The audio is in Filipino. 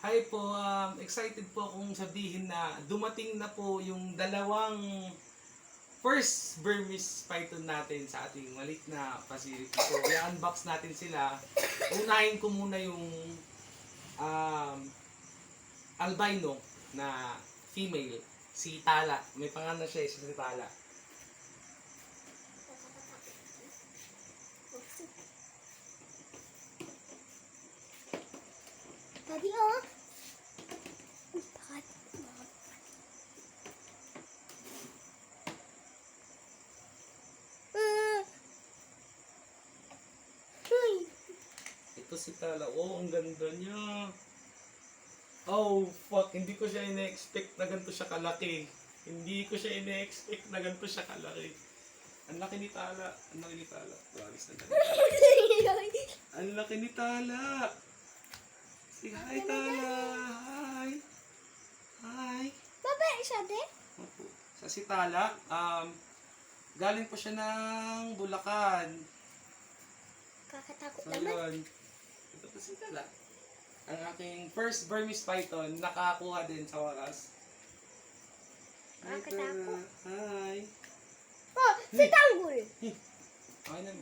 Hi po, excited po akong sabihin na dumating na po yung dalawang first Burmese python natin sa ating maliit na facility. So, i-unbox natin sila. Unahin ko muna yung um, albino na female, si Tala. May pangalan siya, si Tala. Tadi oh. Uy, takat. Uy. Ito si Tala. Oh, ang ganda niya. Oh, fuck. Hindi ko siya ina-expect na ganito siya kalaki. Hindi ko siya ina-expect na ganito siya kalaki. Ang laki ni Tala. Ang laki ni Tala. Walis na ganito. Ang laki ni Tala. Say hi, Tala. Hi. Hi. Babae siya din? Opo. Sa si Tala, galing po siya ng Bulacan. Kakatakot So, naman. yun. Ito po si Tala. Ang aking first Burmese python, nakakuha din sa wakas. Hi, Tala. Nakakatakot. Hi. Oh, si Tanggol. Okay na.